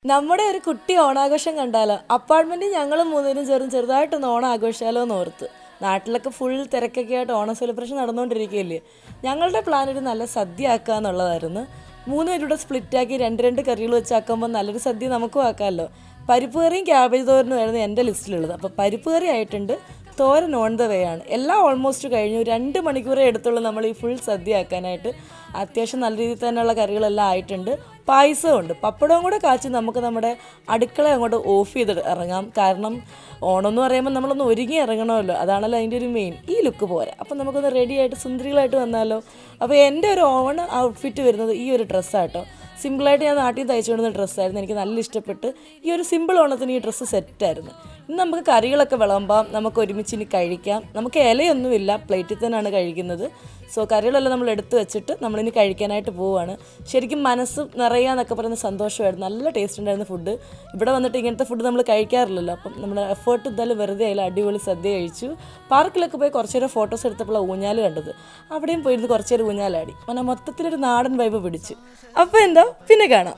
നമ്മുടെ ഒരു കുട്ടി ഓണാഘോഷം കണ്ടാലോ അപ്പാർട്ട്മെൻറ്റിൽ ഞങ്ങൾ മൂന്നുപേരും ചെറുതായിട്ടൊന്ന് ഓണം ആഘോഷിച്ചാലോ എന്ന് ഓർത്ത്. നാട്ടിലൊക്കെ ഫുൾ തിരക്കൊക്കെ ആയിട്ട് ഓണം സെലിബ്രേഷൻ നടന്നുകൊണ്ടിരിക്കുകയല്ലേ. ഞങ്ങളുടെ പ്ലാൻ ഒരു നല്ല സദ്യ ആക്കുക എന്നുള്ളതായിരുന്നു. മൂന്ന് പേരുടെ സ്പ്ലിറ്റാക്കി രണ്ട് രണ്ട് കറികൾ വെച്ചാക്കുമ്പോൾ നല്ലൊരു സദ്യ നമുക്കും ആക്കാമല്ലോ. പരിപ്പ് കറിയും ക്യാബേജ് തോരനുമായിരുന്നു എൻ്റെ ലിസ്റ്റിലുള്ളത്. അപ്പോൾ പരിപ്പ് കറി ആയിട്ടുണ്ട്, തോരൻ ഓൺ ദ വേ ആണ്. എല്ലാം ഓൾമോസ്റ്റ് കഴിഞ്ഞു. 2 മണിക്കൂറേ എടുത്തുള്ളൂ നമ്മൾ ഈ ഫുൾ സദ്യ ആക്കാനായിട്ട്. അത്യാവശ്യം നല്ല രീതിയിൽ തന്നെയുള്ള കറികളെല്ലാം ആയിട്ടുണ്ട്. പായസമുണ്ട്. പപ്പടവും കൂടെ കാച്ചി നമുക്ക് നമ്മുടെ അടുക്കള അങ്ങോട്ട് ഓഫ് ചെയ്ത് ഇറങ്ങാം. കാരണം ഓണം എന്ന് പറയുമ്പോൾ നമ്മളൊന്ന് ഒരുങ്ങി ഇറങ്ങണമല്ലോ, അതാണല്ലോ അതിൻ്റെ ഒരു മെയിൻ. ഈ ലുക്ക് പോരാ, അപ്പം നമുക്കൊന്ന് റെഡി ആയിട്ട് സുന്ദരികളായിട്ട് വന്നാലോ. അപ്പോൾ എൻ്റെ ഒരു ഓൺ ഔട്ട്ഫിറ്റ് വരുന്നത് ഈ ഒരു ഡ്രസ്സാട്ടോ. സിമ്പിളായിട്ട് ഞാൻ നാട്ടിൽ തയ്ച്ചു കൊണ്ടുവന്ന ഡ്രസ്സായിരുന്നു. എനിക്ക് നല്ല ഇഷ്ടപ്പെട്ട് ഈ ഒരു സിമ്പിൾ ഓണത്തിന് ഈ ഡ്രസ്സ് സെറ്റായിരുന്നു. ഇന്ന് നമുക്ക് കറികളൊക്കെ വിളമ്പാം, നമുക്ക് ഒരുമിച്ച് ഇനി കഴിക്കാം. നമുക്ക് ഇലയൊന്നുമില്ല, പ്ലേറ്റിൽ തന്നെയാണ് കഴിക്കുന്നത്. സോ കറികളെല്ലാം നമ്മൾ എടുത്ത് വെച്ചിട്ട് നമ്മളിനി കഴിക്കാനായിട്ട് പോവുകയാണ്. ശരിക്കും മനസ്സ് നിറയാന്നൊക്കെ പറയുന്ന സന്തോഷമായിരുന്നു. നല്ല ടേസ്റ്റ് ഉണ്ടായിരുന്ന ഫുഡ്. ഇവിടെ വന്നിട്ട് ഇങ്ങനത്തെ ഫുഡ് നമ്മൾ കഴിക്കാറില്ലല്ലോ. അപ്പം നമ്മൾ എഫേർട്ട് എന്തായാലും വെറുതെ ആയില്ല. അടിപൊളി സദ്യ കഴിച്ചു. പാർക്കിലൊക്കെ പോയി കുറച്ച് നേരം ഫോട്ടോസ് എടുത്തപ്പോഴാണ് ഊഞ്ഞാൽ കണ്ടത്. അവിടെയും പോയിരുന്ന് കുറച്ച് നേരം ഊഞ്ഞാലാടി. അങ്ങനെ മൊത്തത്തിലൊരു നാടൻ വൈബ് പിടിച്ചു. അപ്പോൾ എന്താ, പിന്നെ കാണാം.